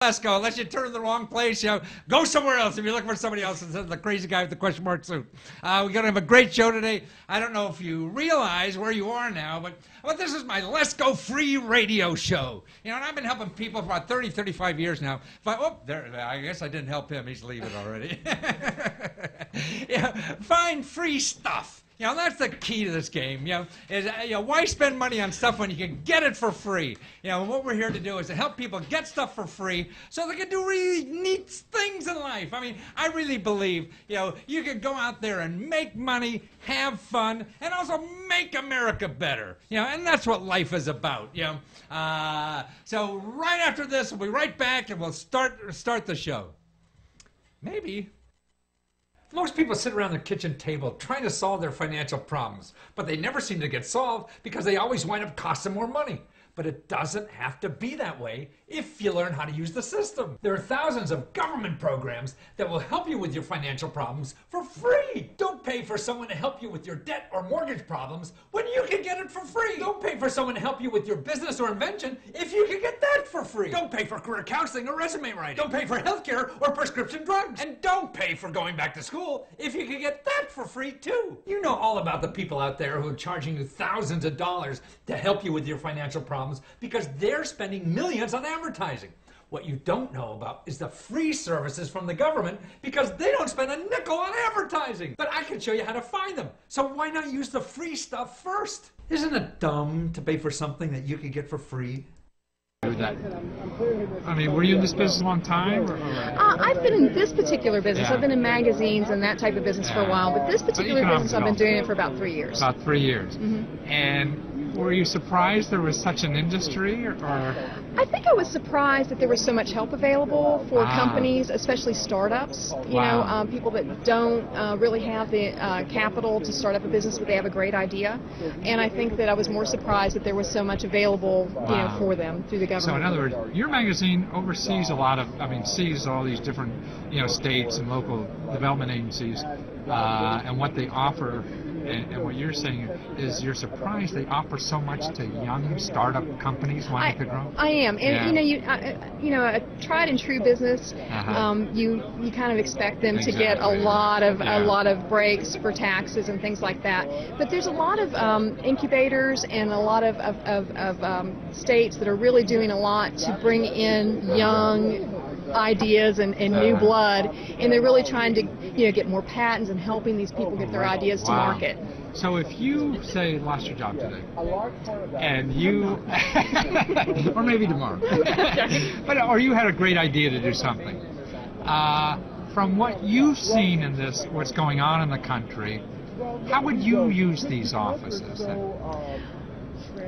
Lesko, unless you turn in the wrong place, go somewhere else if you're looking for somebody else instead of the crazy guy with the question mark suit. We're going to have a great show today. I don't know if you realize where you are now, but this is my Lesko free radio show. And I've been helping people for about 30, 35 years now. I guess I didn't help him. He's leaving already. Find free stuff. That's the key to this game. Why spend money on stuff when you can get it for free? What we're here to do is to help people get stuff for free so they can do really neat things in life. I really believe, you can go out there and make money, have fun, and also make America better. And that's what life is about. So right after this, we'll be right back and we'll start the show. Maybe. Most people sit around their kitchen table trying to solve their financial problems, but they never seem to get solved because they always wind up costing more money. But it doesn't have to be that way if you learn how to use the system. There are thousands of government programs that will help you with your financial problems for free. Don't pay for someone to help you with your debt or mortgage problems when you can get it for free. Don't pay for someone to help you with your business or invention if you can get that for free. Don't pay for career counseling or resume writing. Don't pay for healthcare or prescription drugs. And don't pay for going back to school if you can get that for free too. You know all about the people out there who are charging you thousands of dollars to help you with your financial problems because they're spending millions on advertising. What you don't know about is the free services from the government because they don't spend a nickel on advertising. But I can show you how to find them. So why not use the free stuff first? Isn't it dumb to pay for something that you can get for free? That. Were you in this business a long time? I've been in this particular business. Yeah. I've been in magazines and that type of business for a while, but this particular business I've been doing it for about 3 years. About 3 years. Mm-hmm. And were you surprised there was such an industry? Or? I think I was surprised that there was so much help available for companies, especially startups. People that don't really have the capital to start up a business, but they have a great idea. And I think that I was more surprised that there was so much available, for them through the government. So in other words, your magazine oversees a lot of, sees all these different, states and local development agencies and what they offer. And what you're saying is you're surprised they offer so much to young startup companies wanting to grow? I am. And, a tried and true business, you kind of expect them to get a lot of breaks for taxes and things like that. But there's a lot of incubators and a lot of states that are really doing a lot to bring in young ideas and new blood, and they're really trying to get more patents and helping these people get their ideas to market. So if you say lost your job today, and you, or maybe tomorrow, or you had a great idea to do something, from what you've seen in this, what's going on in the country, how would you use these offices then?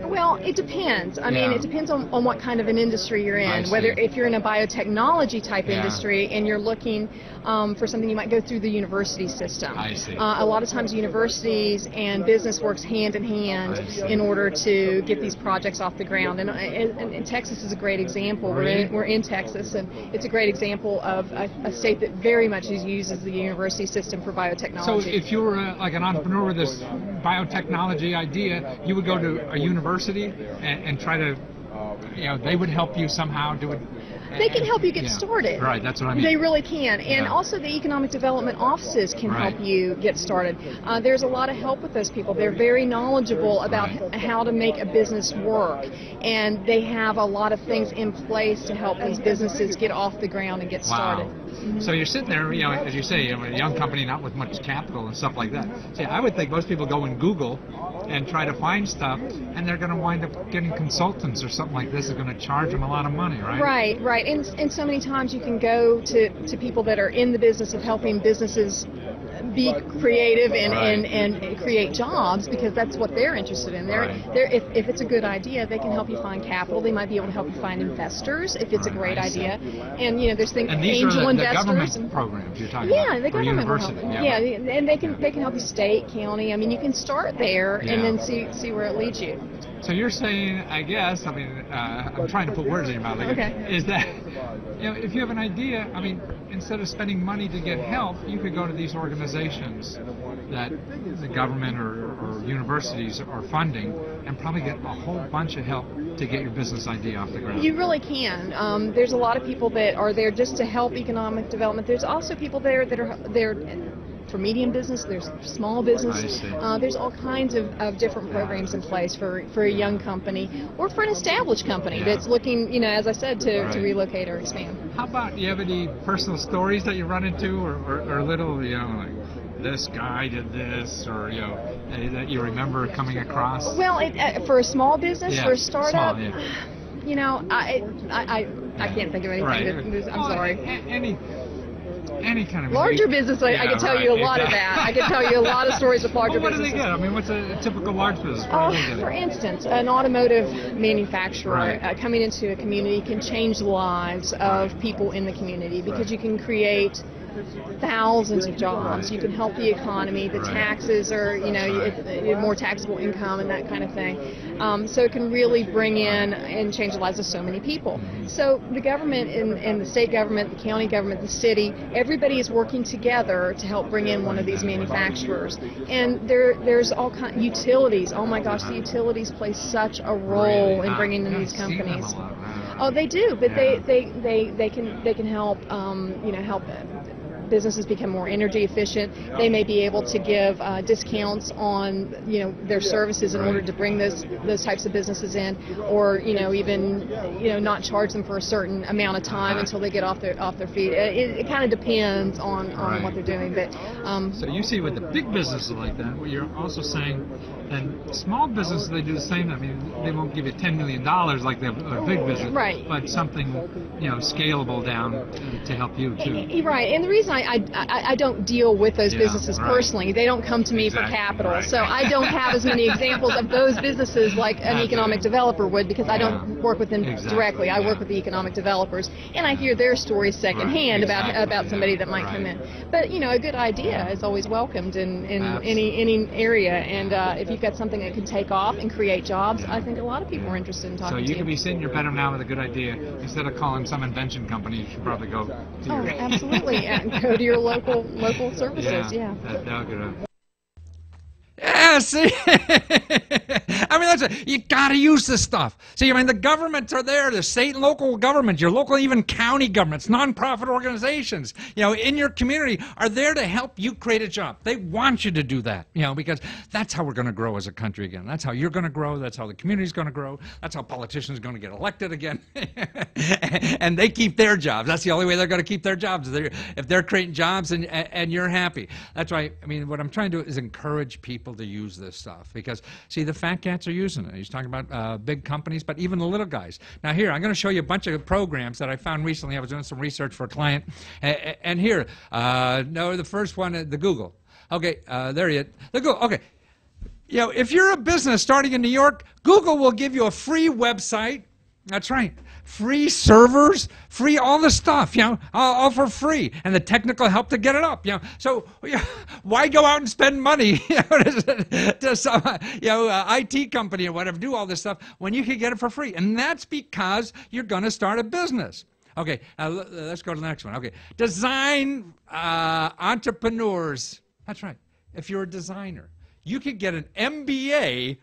Well, it depends. It depends on what kind of an industry you're in. Whether if you're in a biotechnology type industry and you're looking for something, you might go through the university system. I see. A lot of times universities and business works hand in hand in order to get these projects off the ground. And Texas is a great example. We're in Texas, and it's a great example of a state that very much uses the university system for biotechnology. So if you were like an entrepreneur with this biotechnology idea, you would go to a university and try to, they would help you somehow do it. They can help you get started. Right, that's what I mean. They really can. And also the economic development offices can help you get started. There's a lot of help with those people. They're very knowledgeable about how to make a business work. And they have a lot of things in place to help these businesses get off the ground and get started. Mm-hmm. So you're sitting there, as you say, a young company not with much capital and stuff like that. See, I would think most people go in Google and try to find stuff, and they're going to wind up getting consultants or something like this is going to charge them a lot of money, right? Right. And so many times you can go to people that are in the business of helping businesses be creative and create jobs, because that's what they're interested in. If it's a good idea, they can help you find capital. They might be able to help you find investors if it's a great idea. And there's things, and these angel are the investors. Government programs you're talking about. Yeah, the government will help. Yeah, and they can help you state, county. You can start there and then see where it leads you. So you're saying, I guess, I'm trying to put words in your mouth. Okay. Is that if you have an idea, I mean, instead of spending money to get help, you could go to these organizations that the government or universities are funding and probably get a whole bunch of help to get your business idea off the ground. You really can. There's a lot of people that are there just to help economic development. There's also people there that are there for medium business, there's small business. There's all kinds of different programs in place for a young company or for an established company that's looking, as I said, to relocate or expand. How about, do you have any personal stories that you run into or little, like this guy did this, or that you remember coming across? Well, for a small business, for a startup, small, I can't think of anything. I'm sorry. Any kind of larger business, I can tell you a lot of that. I can tell you a lot of stories with larger businesses. What do they get? I mean, what's a typical large business? For instance, an automotive manufacturer coming into a community can change the lives of people in the community because you can create thousands of jobs. You can help the economy. The taxes are, more taxable income and that kind of thing. So it can really bring in and change the lives of so many people. So the government and the state government, the county government, the city, everybody is working together to help bring in one of these manufacturers. And there's all kinds utilities. Oh my gosh, the utilities play such a role in bringing in these companies. Oh, they do, but they can help help businesses become more energy efficient. They may be able to give discounts on their services in order to bring those types of businesses in, or even not charge them for a certain amount of time until they get off their feet. It kind of depends on what they're doing. But so you see with the big businesses like that, what you're also saying, and small businesses, they do the same. I mean, they won't give you $10 million like a big business, but something scalable down to help you too. Right, and the reason I don't deal with those businesses personally. They don't come to me for capital, so I don't have as many examples of those businesses like an economic developer would, because I don't work with them directly. I work with the economic developers, and I hear their stories secondhand about somebody that might come in. But a good idea is always welcomed in any area, and if you've got something that can take off and create jobs, I think a lot of people are interested in talking to you. So you could be sitting your better now with a good idea. Instead of calling some invention company, you should probably go to your... absolutely, and go to your local services. Yeah, see? I mean, you got to use this stuff. See, I mean, the governments are there, the state and local governments, your local, even county governments, nonprofit organizations, in your community are there to help you create a job. They want you to do that, because that's how we're going to grow as a country again. That's how you're going to grow. That's how the community's going to grow. That's how politicians are going to get elected again. And they keep their jobs. That's the only way they're going to keep their jobs, if they're creating jobs and you're happy. That's why, I mean, what I'm trying to do is encourage people to use this stuff, because see, the fat cats are using it. He's talking about big companies, but even the little guys. Now here, I'm going to show you a bunch of programs that I found recently. I was doing some research for a client, and here, no, the first one, the Google. Okay, there you the Google. Okay, if you're a business starting in New York, Google will give you a free website. That's right. Free servers, free all the stuff, all for free, and the technical help to get it up, So, why go out and spend money to some, IT company or whatever, do all this stuff when you can get it for free? And that's because you're going to start a business. Okay, let's go to the next one. Okay, design entrepreneurs. That's right. If you're a designer, you could get an MBA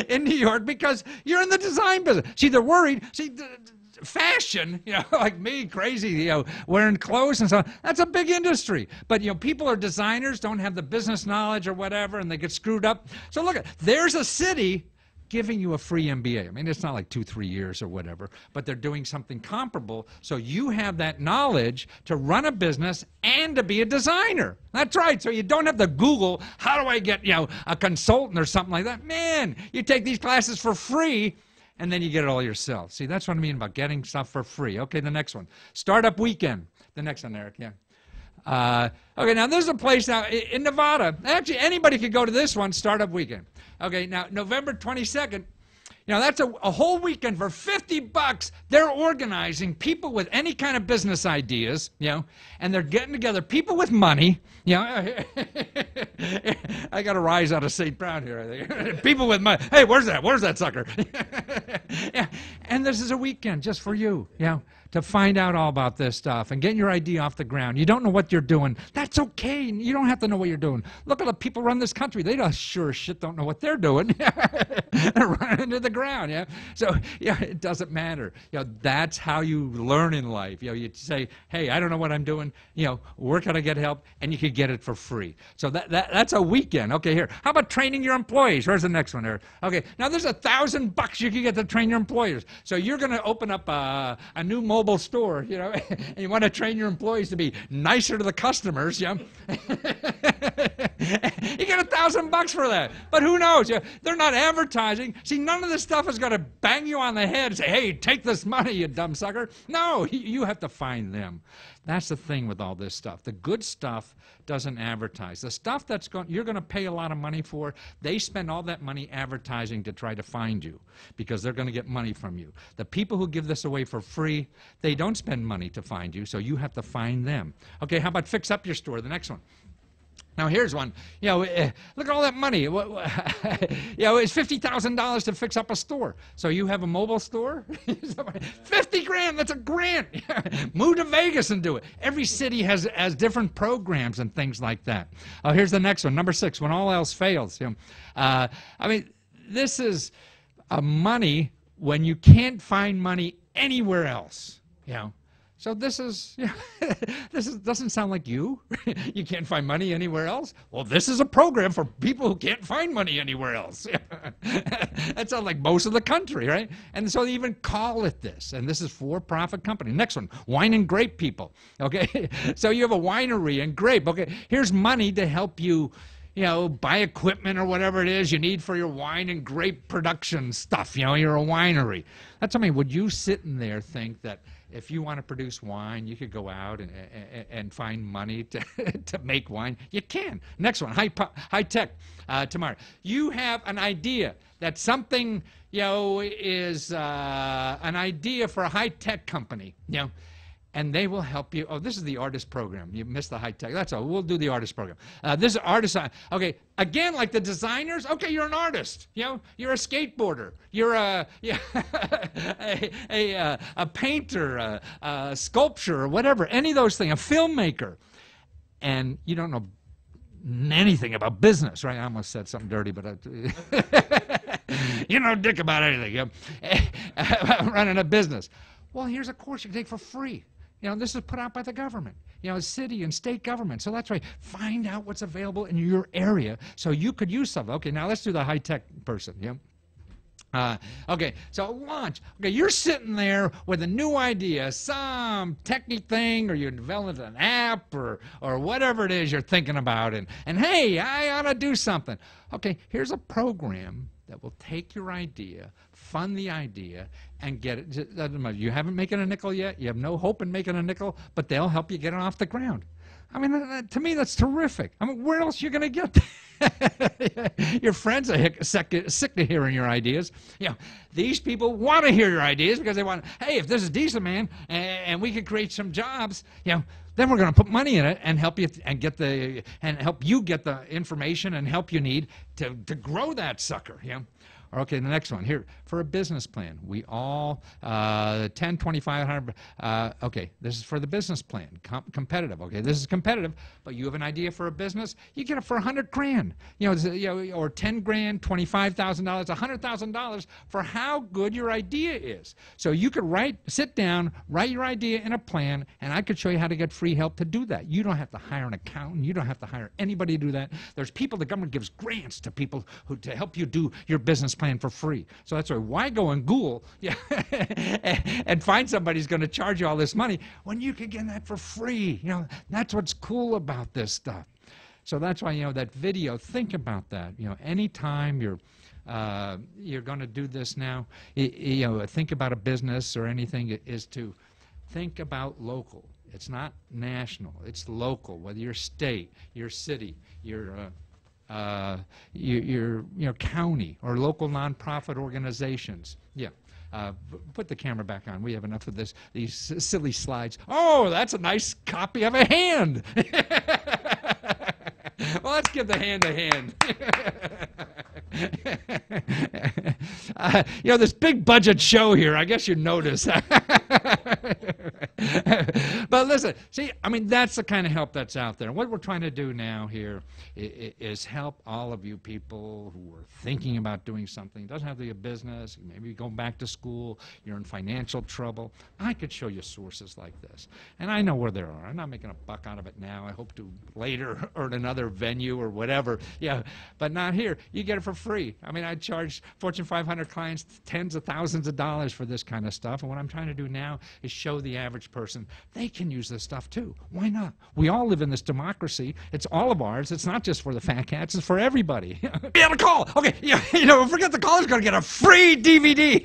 in New York because you're in the design business. See, they're worried. See, fashion, like me, crazy, wearing clothes and so on, that's a big industry. But, people are designers, don't have the business knowledge or whatever, and they get screwed up. So look, there's a city giving you a free MBA. I mean, it's not like 2-3 years or whatever, but they're doing something comparable, so you have that knowledge to run a business and to be a designer. That's right. So you don't have to Google, how do I get, a consultant or something like that. Man, you take these classes for free, and then you get it all yourself. See, that's what I mean about getting stuff for free. Okay, the next one. Startup Weekend. The next one, Eric, okay, now there's a place now in Nevada. Actually, anybody could go to this one, Startup Weekend. Okay, now November 22nd, that's a whole weekend for $50. They're organizing people with any kind of business ideas, and they're getting together people with money, I got a rise out of St. Brown here, I think. People with money. Hey, where's that sucker? And this is a weekend just for you, to find out all about this stuff and getting your idea off the ground. You don't know what you're doing. That's okay. You don't have to know what you're doing. Look at the people run this country. They don't, sure as shit don't know what they're doing. They're running into the ground. Yeah. So yeah, it doesn't matter. That's how you learn in life. You say, hey, I don't know what I'm doing. Where can I get help? And you can get it for free. So that's a weekend. Okay, here. How about training your employees? Where's the next one there? Okay, now there's $1,000 you can get to train your employers. So you're going to open up a new mobile store, and you want to train your employees to be nicer to the customers, You get $1,000 for that. But who knows? They're not advertising. See, none of this stuff is going to bang you on the head and say, hey, take this money, you dumb sucker. No, you have to find them. That's the thing with all this stuff. The good stuff doesn't advertise. The stuff you're going to pay a lot of money for, they spend all that money advertising to try to find you because they're going to get money from you. The people who give this away for free, they don't spend money to find you, so you have to find them. Okay, how about fix up your store? The next one. Now here's one. Look at all that money. It's $50,000 to fix up a store. So you have a mobile store? 50 grand, that's a grant. Move to Vegas and do it. Every city has different programs and things like that. Here's the next one, number 6, when all else fails. This is money when you can't find money anywhere else. So this doesn't sound like you. You can't find money anywhere else. Well, this is a program for people who can't find money anywhere else. That sounds like most of the country, right? And so they even call it this. And this is for-profit company. Next one, wine and grape people. Okay, so you have a winery and grape. Okay, here's money to help you. Buy equipment or whatever it is you need for your wine and grape production stuff. You're a winery. That's would you sit in there think that if you want to produce wine, you could go out and find money to make wine? You can. Next one, high tech. Tomorrow, you have an idea that something is an idea for a high tech company. And they will help you. Oh, this is the artist program. You missed the high tech. That's all. We'll do the artist program. This is artist. Okay, again, like the designers. Okay, you're an artist. You're a skateboarder. You're a painter, a sculptor, or whatever. Any of those things. A filmmaker, and you don't know anything about business, right? I almost said something dirty, but you know dick about anything. Running a business. Well, here's a course you can take for free. This is put out by the government, city and state government. So that's right. Find out what's available in your area so you could use something. Okay, now let's do the high-tech person. Okay, so launch. Okay, you're sitting there with a new idea, some technique thing, or you're developing an app or whatever it is you're thinking about, and hey, I ought to do something. Okay, here's a program that will take your idea, fund the idea, and get it. You haven't making a nickel yet. You have no hope in making a nickel, but they'll help you get it off the ground. To me, that's terrific. Where else are you going to get that? Your friends are sick to hearing your ideas. These people want to hear your ideas because they want, hey, if this is decent, man, and we can create some jobs, then we're going to put money in it and help you and help you get the information and help you need to grow that sucker. Okay, the next one here for a business plan. We all 10, 25, 100. Okay, this is for the business plan. Competitive. Okay, this is competitive, but you have an idea for a business. You get it for 100 grand. Or 10 grand, $25,000, $100,000 for how good your idea is. So you could sit down, write your idea in a plan, and I could show you how to get free help to do that. You don't have to hire an accountant. You don't have to hire anybody to do that. There's people. The government gives grants to people to help you do your business plan for free. So that's why go and Google and find somebody who's going to charge you all this money when you can get that for free. That's what's cool about this stuff. So that's why that video. Think about that. Anytime you're going to do this now, think about a business or anything is to think about local. It's not national. It's local. Whether you're state, your city, your county or local nonprofit organizations. Put the camera back on. We have enough of these silly slides. Oh, that's a nice copy of a hand. Well, let's give the hand a hand. This big budget show here, I guess you noticed. But listen, see, I mean, that's the kind of help that's out there. And what we're trying to do now here is help all of you people who are thinking about doing something. Doesn't have to be a business. Maybe you're going back to school. You're in financial trouble. I could show you sources like this. And I know where there are. I'm not making a buck out of it now. I hope to later or at another venue or whatever. Yeah, but not here. You get it for free. I mean, I charge Fortune 500 clients tens of thousands of dollars for this kind of stuff. And what I'm trying to do now is show the average person they can use this stuff too. Why not? We all live in this democracy. It's all of ours. It's not just for the fat cats. It's for everybody. Be on a call. Okay, you know, forget the call. Is going to get a free DVD.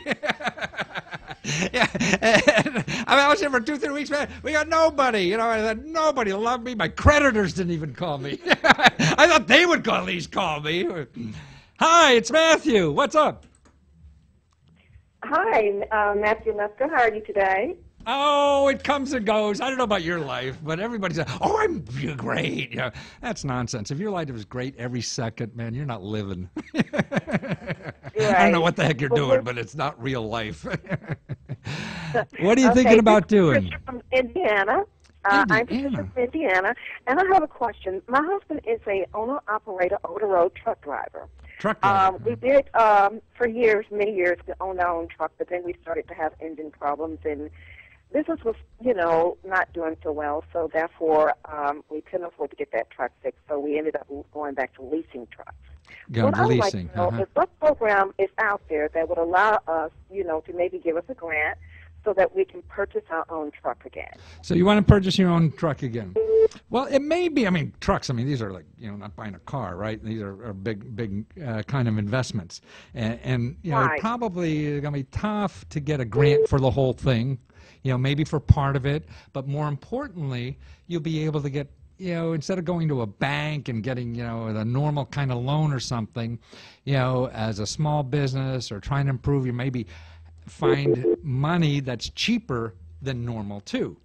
Yeah, I mean, I was here for 2-3 weeks, man. We got nobody, you know. I thought nobody loved me. My creditors didn't even call me. I thought they would at least call me. Hi, it's Matthew. What's up? Hi, Matthew Lesko. How are you today? Oh, it comes and goes. I don't know about your life, but everybody says, "Oh, I'm great." Yeah, that's nonsense. If your life was great every second, man, you're not living. Right. I don't know what the heck you're doing, but it's not real life. What are you thinking about doing? I'm from Indiana. I'm from Indiana, and I have a question. My husband is a owner-operator, over-the-road truck driver. Truck driver. We did, for years, many years, we owned our own truck, but then we started to have engine problems, and business was, you know, not doing so well, so therefore we couldn't afford to get that truck fixed, so we ended up going back to leasing trucks. What I would like to know is what program is out there that would allow us, you know, to maybe give us a grant so that we can purchase our own truck again. So you want to purchase your own truck again? Well, it may be. I mean, trucks. I mean, these are like, you know, not buying a car, right? These are big kind of investments, and you know, Right. probably going to be tough to get a grant for the whole thing. You know, maybe for part of it, but more importantly, you'll be able to get, you know, instead of going to a bank and getting, you know, a normal kind of loan or something, you know, as a small business or trying to improve, you maybe find money that's cheaper than normal too.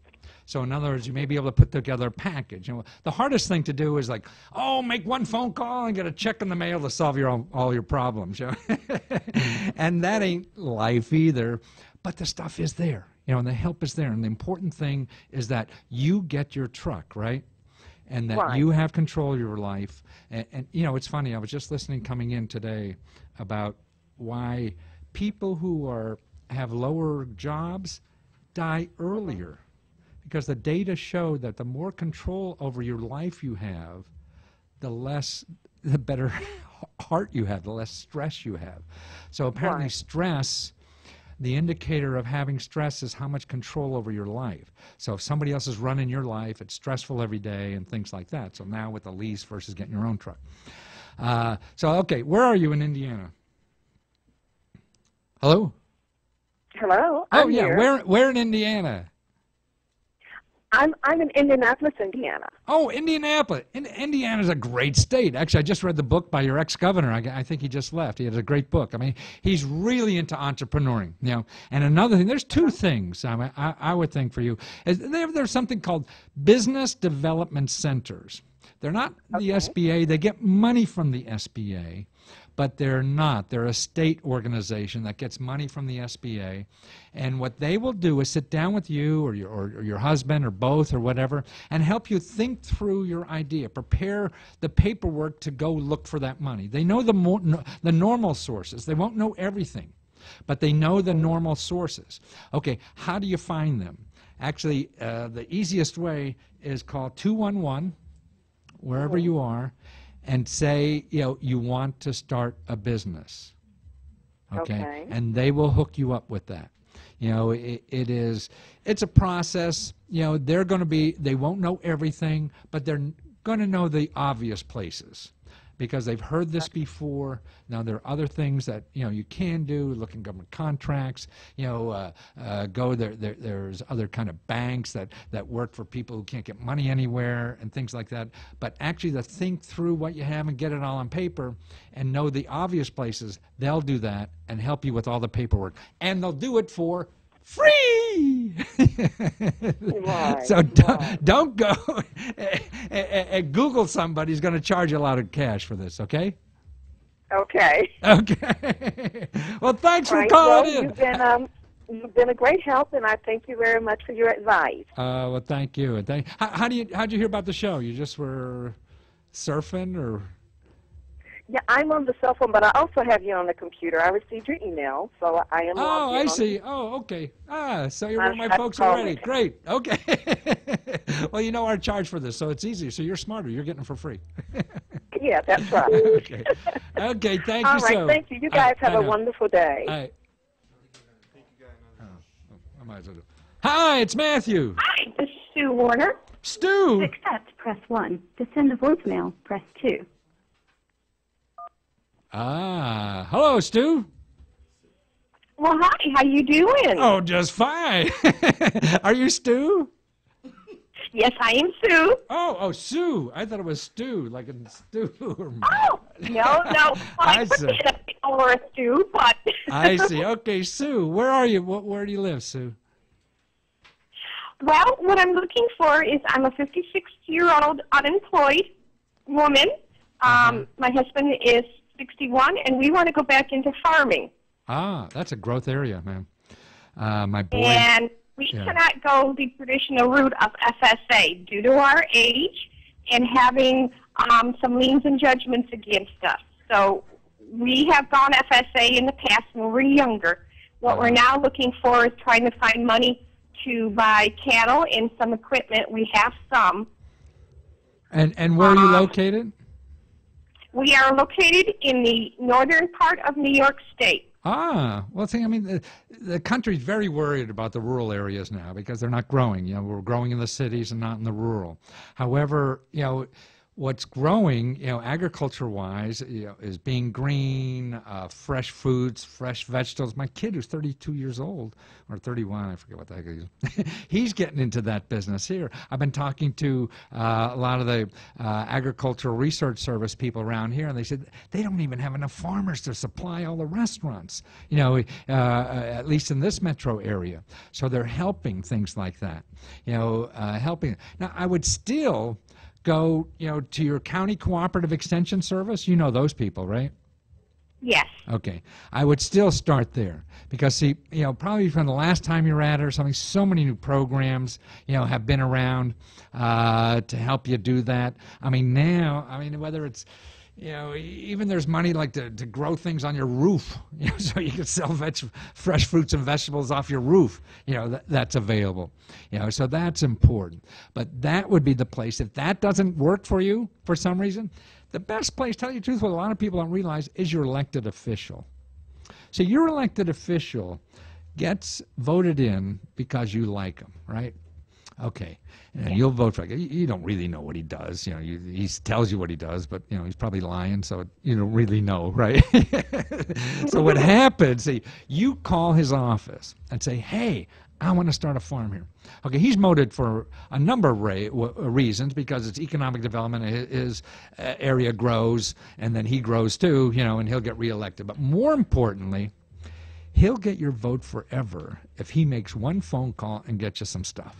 So in other words, you may be able to put together a package. You know, the hardest thing to do is like, oh, make one phone call and get a check in the mail to solve all your problems. You know? And that ain't life either. But the stuff is there, you know, and the help is there. And the important thing is that you get your truck, right? And that you have control of your life. And you know, it's funny. I was just listening coming in today about why people who have lower jobs die earlier, because the data show that the more control over your life you have, the better heart you have, the less stress you have. So apparently stress, the indicator of having stress is how much control over your life. So if somebody else is running your life, it's stressful every day and things like that. So now with the lease versus getting your own truck. So, okay, where are you in Indiana? Hello? Hello. Oh, yeah. Here. Where in Indiana? I'm in Indianapolis, Indiana. Oh, Indianapolis. Indiana's a great state. Actually, I just read the book by your ex-governor. I think he just left. He has a great book. I mean, he's really into entrepreneuring, you know. And another thing, there's two things I would think for you. There's something called business development centers. They're not the SBA. They get money from the SBA, but they're not. They're a state organization that gets money from the SBA, and what they will do is sit down with you or your husband or both or whatever and help you think through your idea, prepare the paperwork to go look for that money. They know the normal sources. They won't know everything, but they know the normal sources. Okay, how do you find them? Actually, the easiest way is call 211, wherever you are, and say, you know, you want to start a business, okay? And they will hook you up with that. You know, it's a process. You know, they won't know everything, but they're going to know the obvious places because they've heard this before. Now, there are other things that, you know, you can do, look in government contracts, you know, go there. There's other kind of banks that work for people who can't get money anywhere and things like that. But actually to think through what you have and get it all on paper and know the obvious places, they'll do that and help you with all the paperwork. And they'll do it for free. So don't go and Google somebody who's going to charge you a lot of cash for this, okay? Okay. Okay. Well, thanks for calling in. You've been a great help, and I thank you very much for your advice. Well, thank you. And how'd you hear about the show? You just were surfing, or? Yeah, I'm on the cell phone, but I also have you on the computer. I received your email, so I am. Oh, I see. Oh, okay. So you're one of my folks already. Great. Okay. Well, you know our charge for this, so it's easy. So you're smarter. You're getting it for free. Yeah, that's right. Okay. Okay. Thank you. All right. So. Thank you. You guys have a wonderful day. All right. I might as well do. Hi, it's Matthew. Hi, this is Sue Warner. Stu. To accept, press 1. To send a voicemail, press 2. Hello, Stu. Well, hi. How you doing? Oh, just fine. Are you Stu? Yes, I am Sue. Oh, Sue. I thought it was Stu, like in stew. Oh, no. Well, I put it over a stew, but... I see. Okay, Sue, where are you? Where do you live, Sue? Well, what I'm looking for is I'm a 56-year-old unemployed woman. My husband is 61, and we want to go back into farming. That's a growth area, man. My boy. And we cannot go the traditional route of FSA due to our age and having some liens and judgments against us. So we have gone FSA in the past when we were younger. What we're now looking for is trying to find money to buy cattle and some equipment. We have some. And where are you located? We are located in the northern part of New York State. Well, see, I mean, the country's very worried about the rural areas now because they're not growing. You know, we're growing in the cities and not in the rural. However, you know, what's growing, you know, agriculture-wise, you know, is being green, fresh foods, fresh vegetables. My kid, who's 32 years old, or 31, I forget what the heck he is, he's getting into that business here. I've been talking to a lot of the agricultural research service people around here, and they said they don't even have enough farmers to supply all the restaurants, you know, at least in this metro area. So they're helping things like that, you know, helping. Now, I would still go, you know, to your county cooperative extension service. You know those people, right? Yes. Okay. I would still start there because, see, you know, probably from the last time you were at it or something, so many new programs, you know, have been around to help you do that. I mean, now, I mean, whether it's, you know, even there's money like to grow things on your roof, you know, so you can sell fresh fruits and vegetables off your roof. You know, that's available. You know, so that's important. But that would be the place. If that doesn't work for you for some reason, the best place, tell you the truth, what a lot of people don't realize is your elected official. So your elected official gets voted in because you like him, right? Okay, and you'll vote for it. You don't really know what he does. You know, he tells you what he does, but you know he's probably lying, so you don't really know, right? So what happens? See, you call his office and say, "Hey, I want to start a farm here." Okay, he's voted for a number of reasons because it's economic development. His area grows, and then he grows too. You know, and he'll get reelected. But more importantly, he'll get your vote forever if he makes one phone call and gets you some stuff.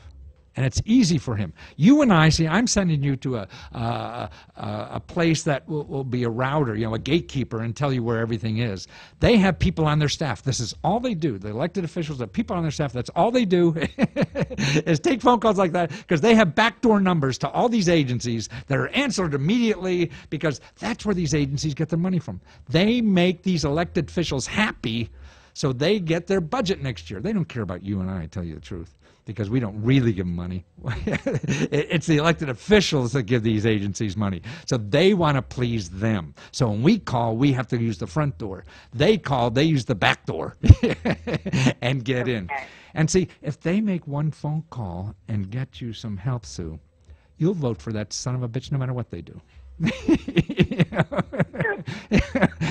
And it's easy for him. You and I, see, I'm sending you to a place that will be a router, you know, a gatekeeper, and tell you where everything is. They have people on their staff. This is all they do. The elected officials have people on their staff. That's all they do is take phone calls like that because they have backdoor numbers to all these agencies that are answered immediately because that's where these agencies get their money from. They make these elected officials happy so they get their budget next year. They don't care about you and I, tell you the truth, because we don't really give them money. It's the elected officials that give these agencies money. So they want to please them. So when we call, we have to use the front door. They call, they use the back door and get in. And see, if they make one phone call and get you some help, Sue, you'll vote for that son of a bitch no matter what they do.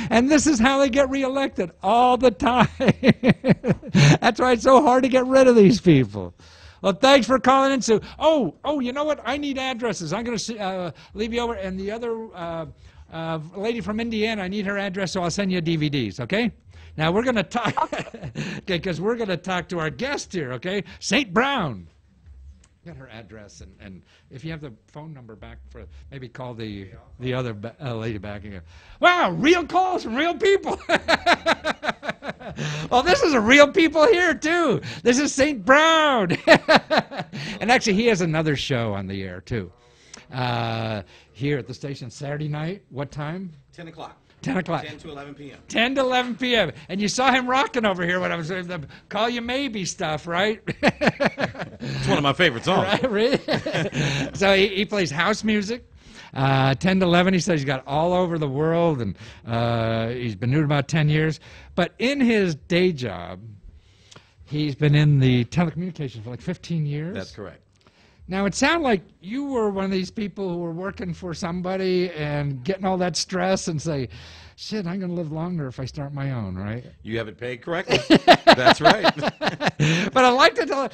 And this is how they get reelected all the time. That's why it's so hard to get rid of these people. Well, thanks for calling in, Sue. Oh, you know what? I need addresses. I'm going to leave you over. And the other lady from Indiana, I need her address, so I'll send you DVDs, okay? Now, we're going to talk, okay, because we're going to talk to our guest here, okay? St. Brown. Got her address, and if you have the phone number back for, maybe call the other lady back and go, wow, real calls from real people. Well, this is a real people here too. This is St. Brown. And actually, he has another show on the air too. Here at the station Saturday night. What time? 10 o'clock. 10 o'clock. 10 to 11 p.m. 10 to 11 p.m. And you saw him rocking over here when I was doing the Call You Maybe stuff, right? It's one of my favorite songs. Right, really? So he plays house music. 10 to 11, he says he's got all over the world, and he's been doing it about 10 years. But in his day job, he's been in the telecommunications for like 15 years. That's correct. Now, it sounded like you were one of these people who were working for somebody and getting all that stress and say, shit, I'm going to live longer if I start my own, right? You have it paid correctly. That's right. But I'd like to tell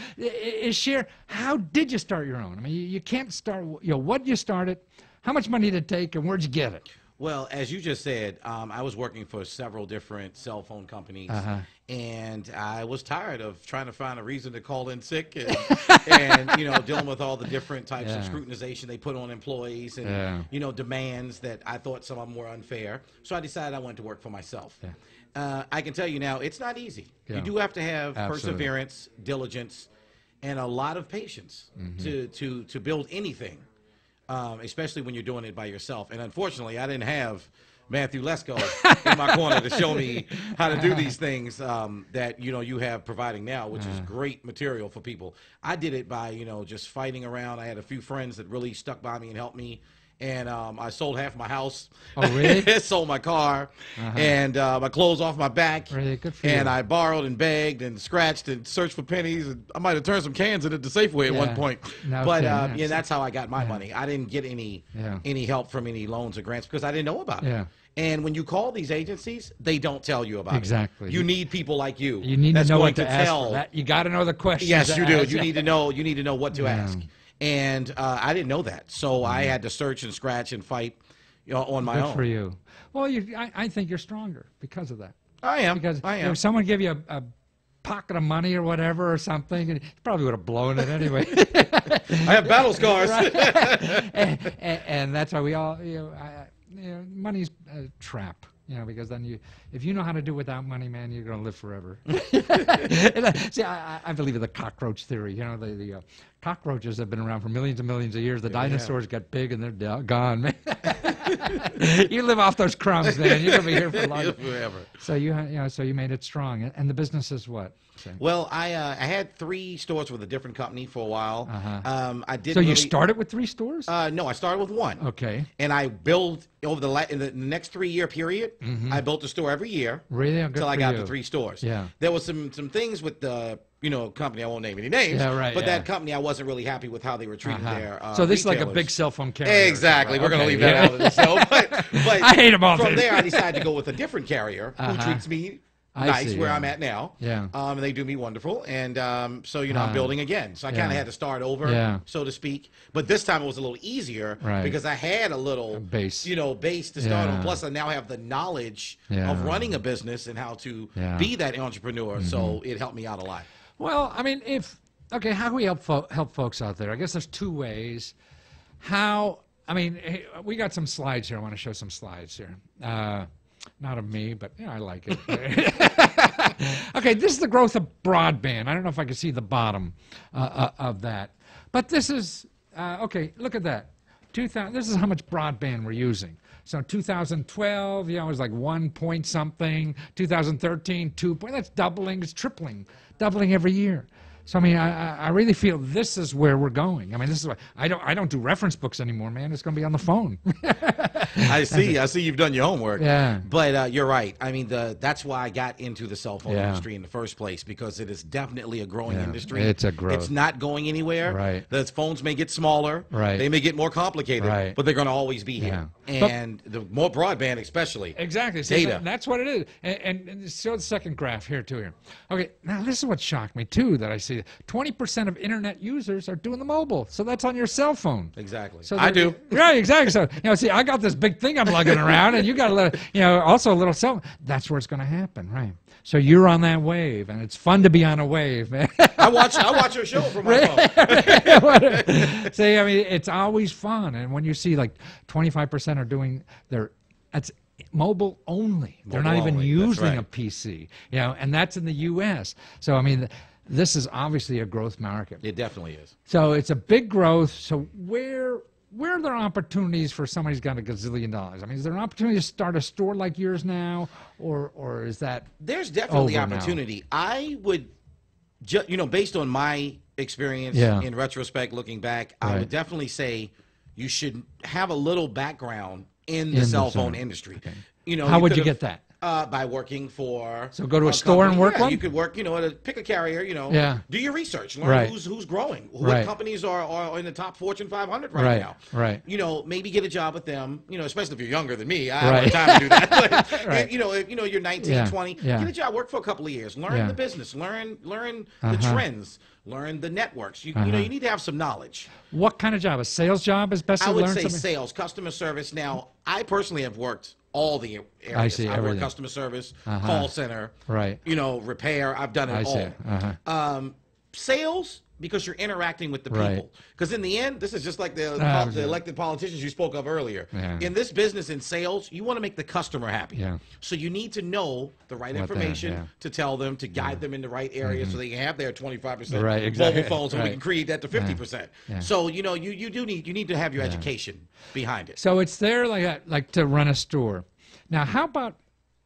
share, how did you start your own? I mean, you can't start, what did you start it? How much money did it take, and where'd you get it? Well, as you just said, I was working for several different cell phone companies, and I was tired of trying to find a reason to call in sick and dealing with all the different types of scrutinization they put on employees and, demands that I thought some of them were unfair. So I decided I wanted to work for myself. I can tell you now, it's not easy. You do have to have perseverance, diligence, and a lot of patience to build anything. Especially when you're doing it by yourself. And unfortunately, I didn't have Matthew Lesko in my corner to show me how to do these things that, you have providing now, which is great material for people. I did it by, just fighting around. I had a few friends that really stuck by me and helped me. And I sold half my house. Oh, really? Sold my car and my clothes off my back. Really? Good for you. And I borrowed and begged and scratched and searched for pennies. And I might have turned some cans into Safeway at one point. No but kidding. that's how I got my money. I didn't get any help from any loans or grants because I didn't know about it. And when you call these agencies, they don't tell you about it. Exactly. You need people like you. You need to know what to ask tell. for that. You got to know the questions. Yes, you do. You need to know. You need to know what to ask. And I didn't know that, so I had to search and scratch and fight, on my own. Good for you. Well, I think you're stronger because of that. I am. Because I am. if someone gave you a pocket of money or whatever or something, you probably would have blown it anyway. I have battle scars. and that's why we all, money's a trap. Because then if you know how to do without money, man, you're going to live forever. See, I believe in the cockroach theory. The cockroaches have been around for millions and millions of years. The dinosaurs got big and they're gone, man. You live off those crumbs, man. You're going to be here for longer. Forever. So so you made it strong. And the business is what? Well, I had 3 stores with a different company for a while. I did. So you started with 3 stores? No, I started with 1. Okay. And I built over in the next 3-year period. I built a store every year. Really? Until I got to 3 stores. Yeah. There was some things with the company. I won't name any names. Yeah, right. But that company, I wasn't really happy with how they were treating their. So this retailers. is like a big cell phone carrier. Exactly. We're going to leave that out of the show. But I hate them all. From there, I decided to go with a different carrier who treats me nice where I'm at now. Yeah. And they do me wonderful. And so, I'm building again. So I kind of had to start over, so to speak. But this time it was a little easier because I had a little base to start on. Plus, I now have the knowledge of running a business and how to be that entrepreneur. So it helped me out a lot. Well, I mean, how can we help folks out there? I guess there's 2 ways. We got some slides here. I want to show some slides here. Not of me, but I like it. Okay, this is the growth of broadband. I don't know if I can see the bottom of that. But this is, okay, look at that. This is how much broadband we're using. So 2012, it was like 1 point something. 2013, 2 point. That's doubling. It's tripling, doubling every year. So I really feel this is where we're going. This is why I don't do reference books anymore, man. It's going to be on the phone. I see you've done your homework. Yeah. But you're right. That's why I got into the cell phone industry in the first place, because it is definitely a growing industry. It's a growth. It's not going anywhere. Right. The phones may get smaller. Right. They may get more complicated. Right. But they're going to always be here. And the more broadband, especially. Exactly. Data. That's what it is. And show the second graph here too. Okay. Now this is what shocked me too that I see. see, 20% of internet users are doing the mobile. So that's on your cell phone. Exactly. So I do. Right, exactly. So, see, I got this big thing I'm lugging around, and you got a little, also a little cell. That's where it's going to happen, right? So you're on that wave, and it's fun to be on a wave, man. I watch your show from my phone. See, I mean, it's always fun, and when you see like 25% are doing that's mobile only. They're not even using a PC, and that's in the U.S. So, I mean, this is obviously a growth market. It definitely is. So it's a big growth. So where are there opportunities for somebody who's got $1 gazillion? I mean, is there an opportunity to start a store like yours now, or is that There's definitely over opportunity. now? I would, based on my experience in retrospect, looking back, I would definitely say you should have a little background in the cell phone industry. Okay. How would you get that? By working for. So go to a store and work one? You could work, pick a carrier, do your research, learn Right. who's growing, what companies are in the top Fortune 500 right now. Right. Maybe get a job with them, especially if you're younger than me. I have time to do that. But, if you're 19, 20, get a job, work for a couple of years, learn the business, learn the trends, learn the networks. You need to have some knowledge. What kind of job? A sales job is best to learn? I would say something? sales, customer service. Now, I personally have worked all the areas. I see, I've worked customer service, call center, repair. I've done it all. Sales, because you're interacting with the people. Because in the end, this is just like the elected politicians you spoke of earlier. In this business, in sales, you want to make the customer happy. So you need to know the right information to tell them, to guide them in the right area so they can have their 25% mobile phones, and we can create that to 50%. So, you need to have your education behind it. So it's there like to run a store. Now, how about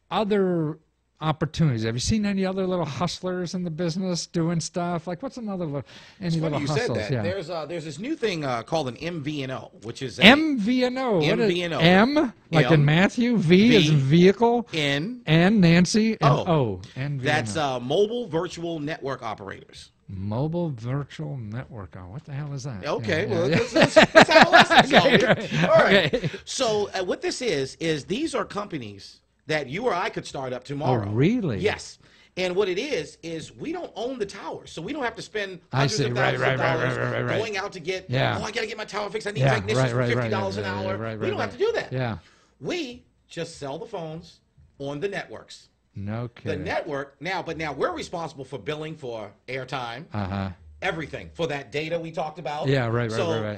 other opportunities? Have you seen any other little hustlers in the business doing stuff? Like, what's another little little you hustles? said that. There's this new thing called an MVNO, which is MVNO. MVNO. M like in Matthew. V is in vehicle. N Nancy. And O. MVNO. That's mobile virtual network operators. Mobile virtual network. Oh, what the hell is that? Okay, let's have a lesson. All right. So what this is these are companies that you or I could start up tomorrow. Oh, really? Yes. And what it is we don't own the tower, so we don't have to spend hundreds of thousands of dollars going out to get, I got to get my tower fixed. I need technicians for $50 an hour. We don't have to do that. Yeah. We just sell the phones on the networks. No kidding. The network, now we're responsible for billing for airtime, everything, for that data we talked about. Yeah, right.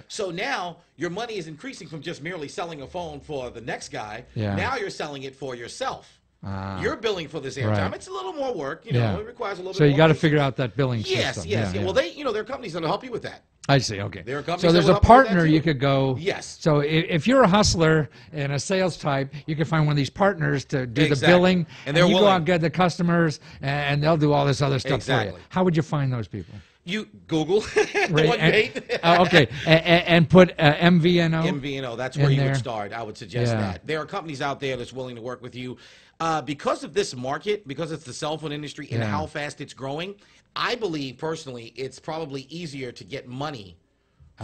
So now your money is increasing from just merely selling a phone for the next guy. Yeah. Now you're selling it for yourself. You're billing for this airtime. It's a little more work, it requires a little bit more. So you got to figure out that billing system. Yes. Well, there are companies that will help you with that. I see. Okay. There are companies so there's that a will help you with partner that you too. could go. Yes. So if you're a hustler and a sales type, you can find one of these partners to do the billing, and they're you willing. go out and get the customers, and they'll do all this other stuff for you. How would you find those people? You Google the one mate. Okay, and put MVNO. MVNO. That's where you would start. I would suggest that. There are companies out there that's willing to work with you. Because of this market, because it's the cell phone industry and how fast it's growing, I believe personally it's probably easier to get money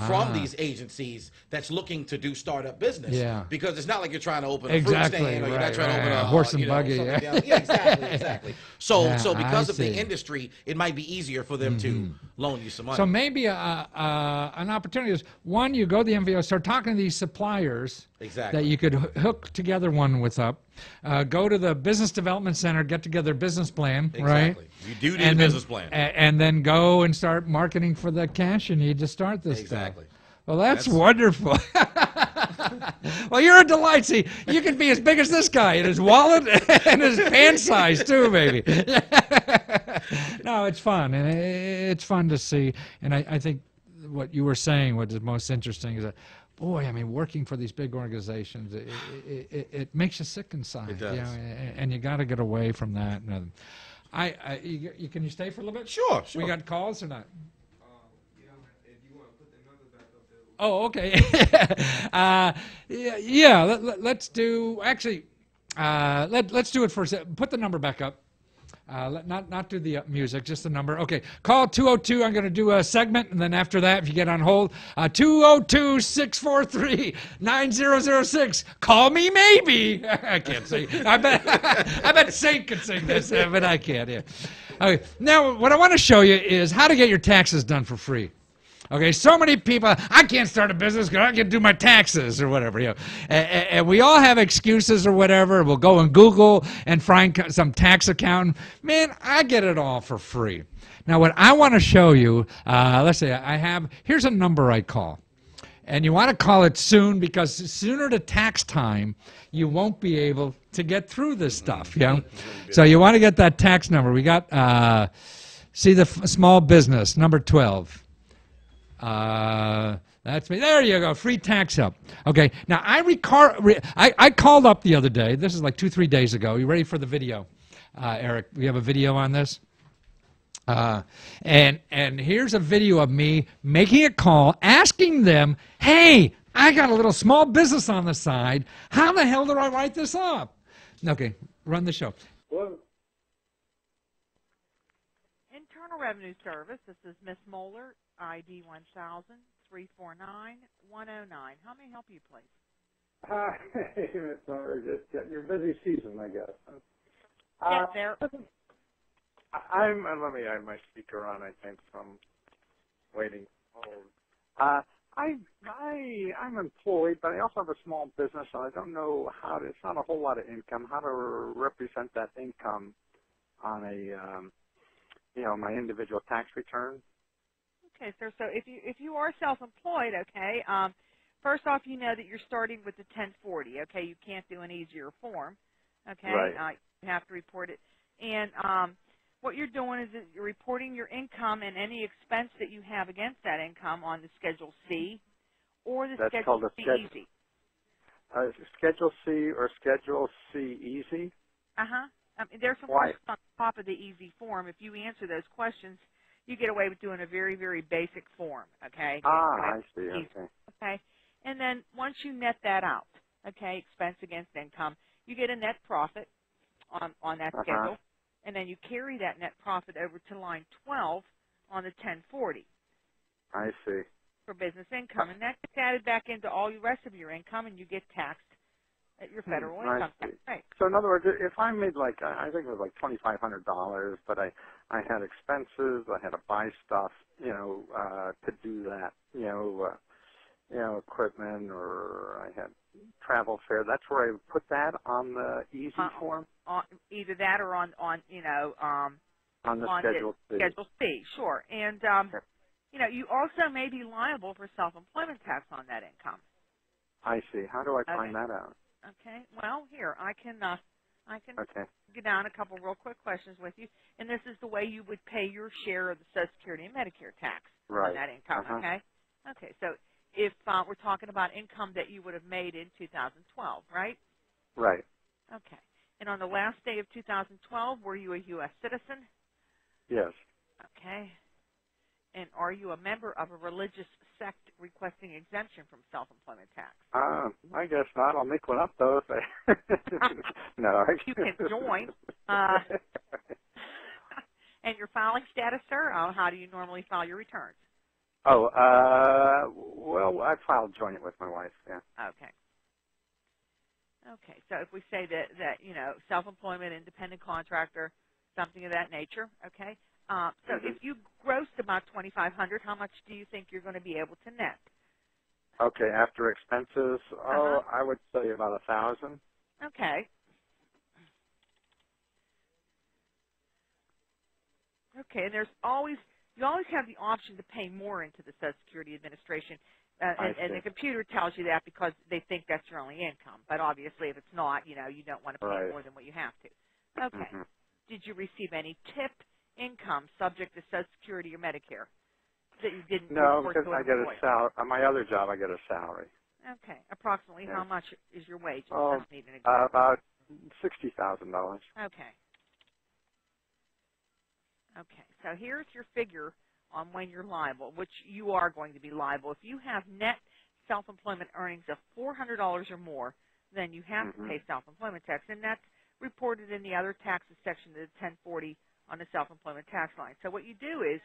from these agencies that's looking to do startup business. Yeah. Because it's not like you're trying to open a fruit stand or you're not trying to open a horse and buggy. Exactly. So because of the industry, it might be easier for them to loan you some money. So maybe an opportunity is, one, you go to the MVO, start talking to these suppliers that you could hook together one with up. Go to the business development center, get together a business plan, right? You do need a business plan. And then go and start marketing for the cash you need to start this stuff. Well, that's wonderful. Well, you're a delight. See, you can be as big as this guy in his wallet and his pant size, too, maybe. No, it's fun. And it's fun to see. And I think what you were saying, what is most interesting is that, boy, I mean, working for these big organizations, it makes you sick inside. It does. And you got to get away from that. And can you stay for a little bit? Sure. We got calls or not? Oh, okay. Let's do. Actually, let's do it for a second. Put the number back up. Not do the music, just the number. Okay, call 202. I'm going to do a segment, and then after that, if you get on hold, 202-643-9006. Call me maybe. I can't sing. I bet Saint could sing this, but I can't. Yeah. Okay. Now, what I want to show you is how to get your taxes done for free. Okay, so many people, I can't start a business because I can't do my taxes or whatever. You know, and we all have excuses or whatever. We'll go and Google and find some tax accountant. Man, I get it all for free. Now, what I want to show you, let's say here's a number I call. And you want to call it soon because sooner to tax time, you won't be able to get through this stuff. You know? So you want to get that tax number. We got, see the small business, number 12. That's me. There you go. Free tax help. Okay. Now, I called up the other day. This is like 2-3 days ago. You ready for the video, Eric? We have a video on this. And here's a video of me making a call, asking them, hey, I got a little small business on the side. How the hell do I write this up? Okay, run the show. Hello. Internal Revenue Service. This is Miss Moeller, ID 1000-349-109. How may I help you, please? Hi, Miss Moeller. Just getting your busy season, I guess. Yes, there. Let me have my speaker on, I think, so I'm waiting. I'm employed, but I also have a small business, and I don't know it's not a whole lot of income, how to represent that income on my individual tax return. Okay, sir. So if you are self-employed, okay, first off, you know that you're starting with the 1040, okay? You can't do an easier form, okay? Right. You have to report it. And what you're doing is that you're reporting your income and any expense that you have against that income on the Schedule C or the Schedule C Easy. Schedule C or Schedule C Easy? Uh-huh. There's some questions on top of the Easy form. If you answer those questions, you get away with doing a very, very basic form, okay? I see, okay. Okay. And then once you net that out, okay, expense against income, you get a net profit on that schedule. And then you carry that net profit over to line 12 on the 1040. I see. For business income. And that gets added back into all the rest of your income, and you get taxed at your federal income tax rate. So in other words, if I made I think it was like $2,500, but I had expenses, I had to buy stuff, to do that, equipment, or I had travel fare. That's where I put that on the Easy form. Either that or on the Schedule C. Schedule C, sure. And you also may be liable for self-employment tax on that income. I see. How do I find that out? Okay. Well, here I can get down a couple real quick questions with you, and this is the way you would pay your share of the Social Security and Medicare tax on that income. Okay. Okay. So if we're talking about income that you would have made in 2012, right? Right. Okay. And on the last day of 2012, were you a U.S. citizen? Yes. Okay. And are you a member of a religious sect requesting exemption from self-employment tax? I guess not. I'll make one up, though. No. You can join. And your filing status, sir? How do you normally file your returns? Well, I filed joint with my wife, yeah. Okay. Okay, so if we say that self-employment, independent contractor, something of that nature, okay? So if you grossed about $2,500, how much do you think you're going to be able to net? Okay, after expenses, I would say about $1,000. Okay. Okay, and you always have the option to pay more into the Social Security Administration. And the computer tells you that because they think that's your only income. But obviously, if it's not, you don't want to pay more than what you have to. Okay. Did you receive any tip income subject to Social Security or Medicare that you didn't? No, because I get a salary. On my other job, I get a salary. Okay. Approximately how much is your wage? About $60,000. Okay. Okay. So here's your figure on when you're liable, which you are going to be liable. If you have net self-employment earnings of $400 or more, then you have to pay self-employment tax, and that's reported in the other taxes section of the 1040 on the self-employment tax line. So what you do is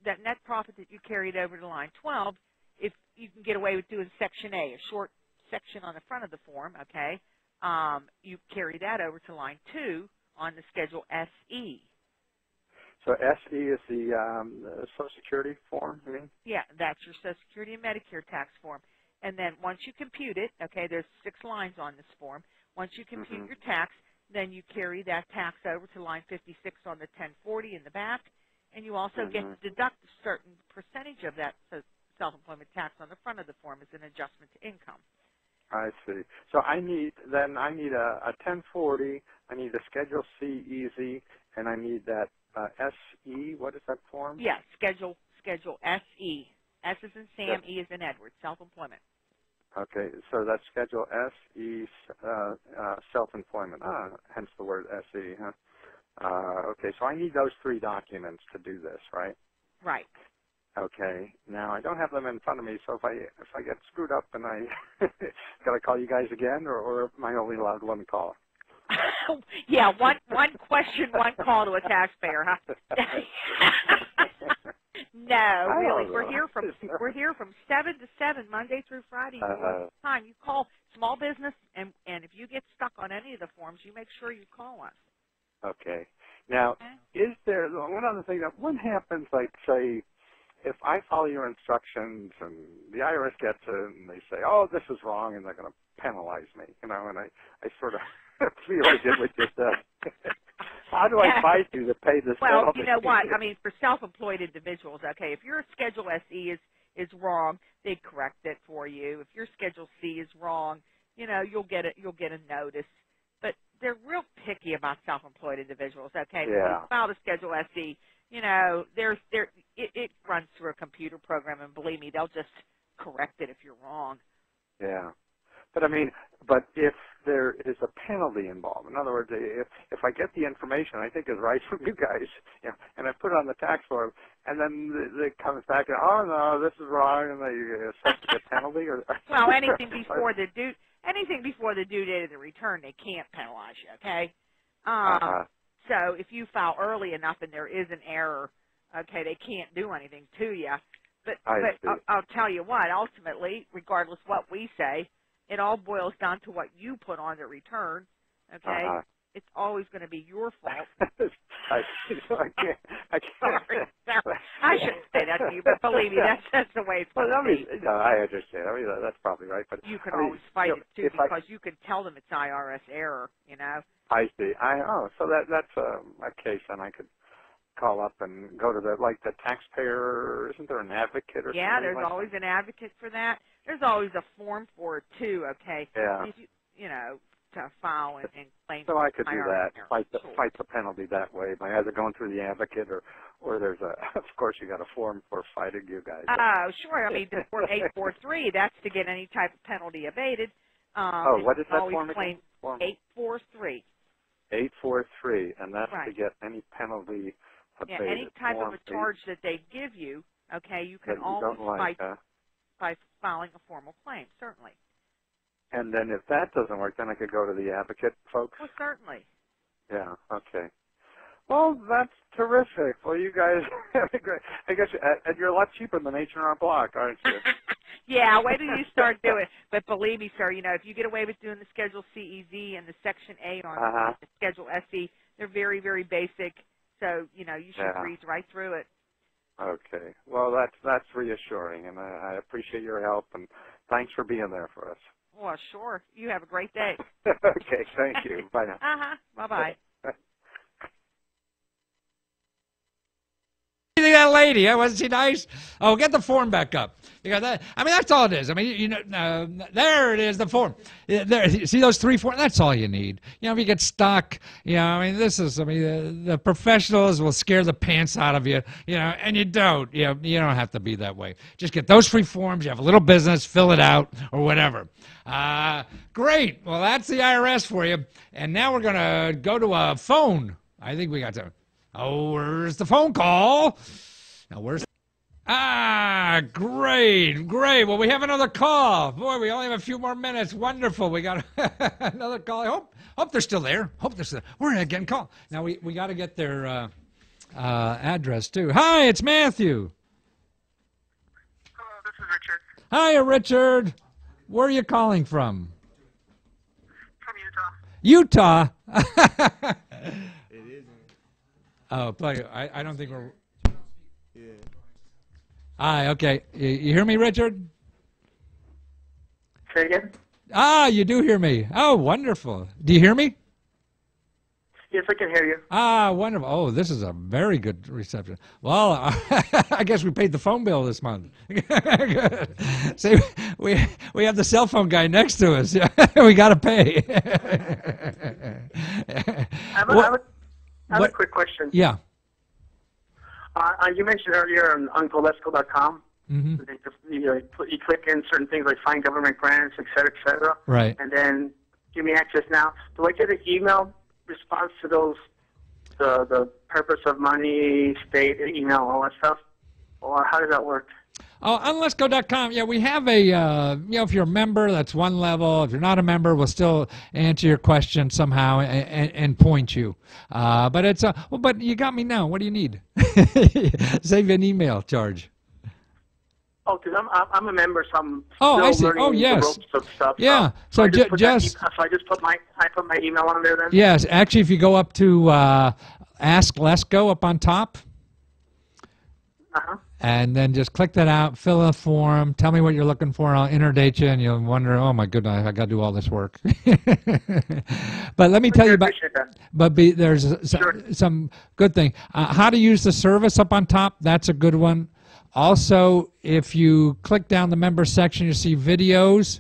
that net profit that you carried over to line 12, if you can get away with doing Section A, a short section on the front of the form, okay, Mm-hmm. you carry that over to line 2 on the Schedule SE. So SE is the Social Security form, you mean? Yeah, that's your Social Security and Medicare tax form. And then once you compute it, okay, there's 6 lines on this form. Once you compute your tax, then you carry that tax over to line 56 on the 1040 in the back, and you also get to deduct a certain percentage of that self-employment tax on the front of the form as an adjustment to income. I see. So I need a 1040, I need a Schedule C easy, and I need that SE. What is that form? Yeah, Schedule SE. S is in Sam, E is in Edward, self-employment. Okay, so that's Schedule SE, self-employment. Hence the word SE, huh? Okay, so I need those 3 documents to do this, right? Right. Okay. Now I don't have them in front of me, so if I get screwed up and I gotta call you guys again, or am I only allowed 1 call? Yeah, one question, 1 call to a taxpayer, huh? No, really. We're here from 7 to 7 Monday through Friday. Time you call small business, and if you get stuck on any of the forms, you make sure you call us. Okay. Now, is there one other thing that what happens? Like, say, if I follow your instructions and the IRS gets it and they say, "Oh, this is wrong," and they're going to penalize me, and I sort of feel I did what you said. How do I fight you to pay this penalty? Well, you know what? I mean, for self-employed individuals, okay, if your Schedule SE is wrong, they correct it for you. If your Schedule C is wrong, you'll get a notice. But they're real picky about self-employed individuals, okay? Yeah. When you file a Schedule SE, it runs through a computer program, and believe me, they'll just correct it if you're wrong. Yeah. But if there is a penalty involved, in other words, if I get the information I think is right from you guys, and I put it on the tax form, and then it comes back and, oh no, this is wrong, and they assess the penalty, or well, anything before the due date of the return, they can't penalize you. Okay. So if you file early enough and there is an error, okay, they can't do anything to you. But I'll tell you what, ultimately, regardless what we say, it all boils down to what you put on the return, okay? It's always going to be your fault. I can't. Sorry. I shouldn't say that to you, but believe me, that's the way it's going to be. No, I understand. I mean, that's probably right. But you can always fight it, too, because you can tell them it's IRS error, I see. So that's a case, and I could call up and go to the taxpayer. Isn't there an advocate or something? Yeah, there's always an advocate for that. There's always a form for it too. Okay. Yeah. If to file and claim. So I could do that. Fight the penalty that way by either going through the advocate or there's of course you got a form for fighting you guys. Oh, sure. I mean, the form 843. That's to get any type of penalty abated. What is that form again? Form 843. 843, and that's to get any penalty abated. Yeah, any type of a charge that they give you, okay, you can always fight by filing a formal claim, certainly. And then if that doesn't work, then I could go to the advocate folks? Well, certainly. Yeah, okay. Well, that's terrific. Well, you guys, I guess, and you're a lot cheaper than H&R Block, aren't you? Yeah, wait till you start doing it. But believe me, sir, if you get away with doing the Schedule CEZ and the Section A on the Schedule SE, they're very, very basic. So, you should breeze right through it. Okay. Well, that's reassuring, and I appreciate your help, and thanks for being there for us. Well, sure. You have a great day. Okay, thank you. Bye now. Bye-bye. You think that lady, wasn't she nice? Oh, get the form back up. That's all it is. I mean, there it is, the form. There, see those 3 forms? That's all you need. If you get stuck, the professionals will scare the pants out of you, and you don't. You don't have to be that way. Just get those 3 forms. You have a little business, fill it out, or whatever. Great. Well, that's the IRS for you. And now we're going to go to a phone. I think we got to. Oh, where's the phone call? Now, where's... great. Well, we have another call. Boy, we only have a few more minutes. Wonderful. We got another call. I hope they're still there. We're getting call. Now, we got to get their address, too. Hi, it's Matthew. Hello, this is Richard. Hi, Richard. Where are you calling from? From Utah. Utah? Oh, play. I don't think we're. Yeah. Hi. Okay. You hear me, Richard? Say again? Ah, you do hear me. Oh, wonderful. Do you hear me? Yes, I can hear you. Ah, wonderful. Oh, this is a very good reception. Well, I guess we paid the phone bill this month. Good. See, we have the cell phone guy next to us. We got to pay. I have a quick question. Yeah. You mentioned earlier on UncleLesko.com. Mm-hmm. You click in certain things like find government grants, et cetera, right, and then give me access now. Do I get an email response to those, the purpose of money, state, email, all that stuff? Or how does that work? Oh, on Lesko.com, yeah, we have a, if you're a member, that's one level. If you're not a member, we'll still answer your question somehow and point you. But it's, but you got me now. What do you need? Save an email charge. Oh, because I'm a member, so I'm I still see. learning Yes. the ropes of stuff. Yeah. So I just put my email on there then? Yes. Actually, if you go up to Ask Lesko up on top, and then just click that out, fill in a form, tell me what you're looking for, I'll interdate you, and you'll wonder, oh my goodness, I got to do all this work. But let me tell you about. But there's some good thing. How to use the service up on top. That's a good one. Also, if you click down the member section, you see videos,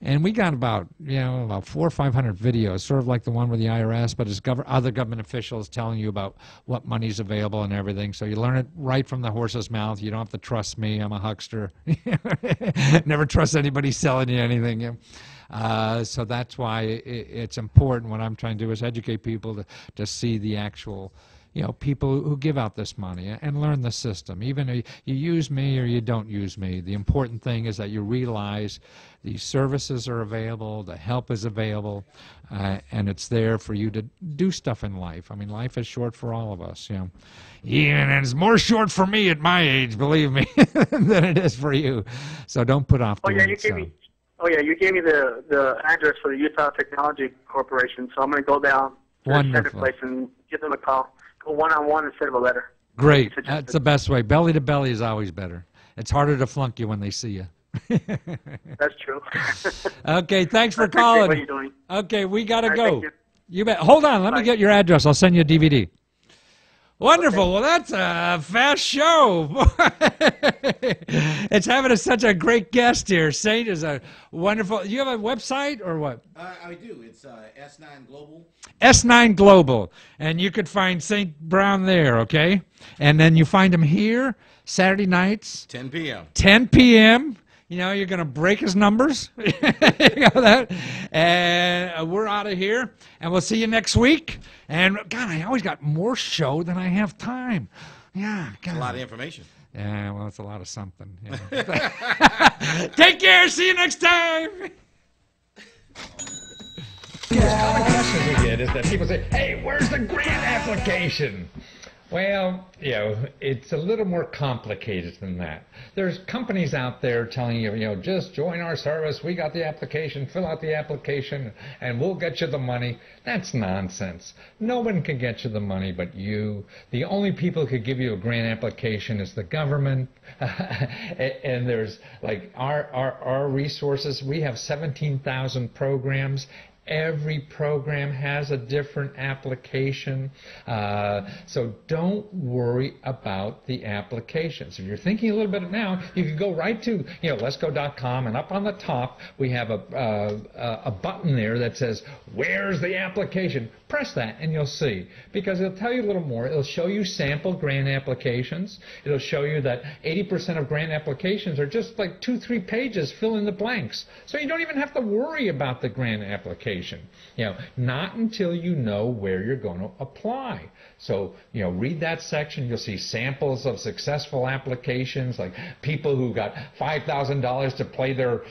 and we got about 400 or 500 videos, sort of like the one with the IRS, but it's other government officials telling you about what money's available and everything. So you learn it right from the horse's mouth. You don't have to trust me. I'm a huckster. Never trust anybody selling you anything. So that's why it's important. What I'm trying to do is educate people to see the actual people who give out this money and learn the system. Even if you use me or you don't use me, the important thing is that you realize these services are available, the help is available, and it's there for you to do stuff in life. I mean, life is short for all of us, Even and it's more short for me at my age, believe me, than it is for you. So don't put off doing it. You gave me the address for the Utah Technology Corporation, so I'm going to go down to the center place and give them a call. Go one-on-one instead of a letter. Great. That's the best way. Belly to belly is always better. It's harder to flunk you when they see you. That's true. Okay, thanks for calling. What are you doing? Okay, we got to go. You bet. Hold on. Let me get your address. I'll send you a DVD. Wonderful. Okay. Well, that's a fast show. It's having such a great guest here. Saint is a wonderful. You have a website or what? I do. It's S9 Global. S9 Global. And you could find Saint Brown there, okay? And then you find him here Saturday nights. 10 p.m. 10 p.m. You're going to break his numbers. That. And we're out of here. And we'll see you next week. And, God, I always got more show than I have time. Yeah. God. A lot of information. Yeah, well, it's a lot of something. Take care. See you next time. The most common questions we get is that people say, hey, where's the grant application? Well, it's a little more complicated than that. There's companies out there telling you, just join our service, we got the application, fill out the application, and we'll get you the money. That's nonsense. No one can get you the money but you. The only people who could give you a grant application is the government. And there's, like, our resources. We have 17,000 programs. Every program has a different application, so don't worry about the applications. If you're thinking a little bit now, you can go right to Lesko.com, and up on the top we have a button there that says, "Where's the application?" Press that and you'll see, because it'll tell you a little more. It'll show you sample grant applications. It'll show you that 80% of grant applications are just like 2-3 pages, fill in the blanks. So you don't even have to worry about the grant application. Not until you know where you're going to apply. So, read that section. You'll see samples of successful applications, like people who got $5,000 to play their,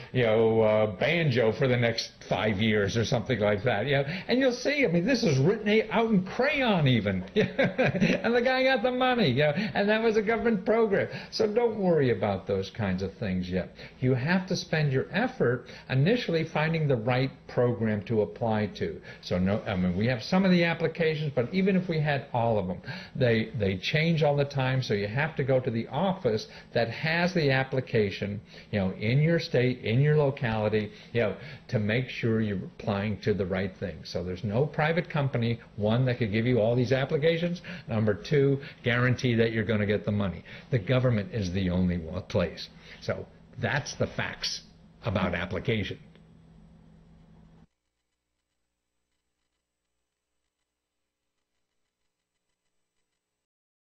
banjo for the next 5 years or something like that. And you'll see, this is written out in crayon even. And the guy got the money, and that was a government program. So don't worry about those kinds of things yet. You have to spend your effort initially finding the right program to apply to. So no, I mean, we have some of the applications, but even if we had all of them, they change all the time. So you have to go to the office that has the application, in your state, in your locality, to make sure you're applying to the right thing. So there's no private company, one, that could give you all these applications. Number two, guarantee that you're going to get the money. The government is the only place. So that's the facts about application.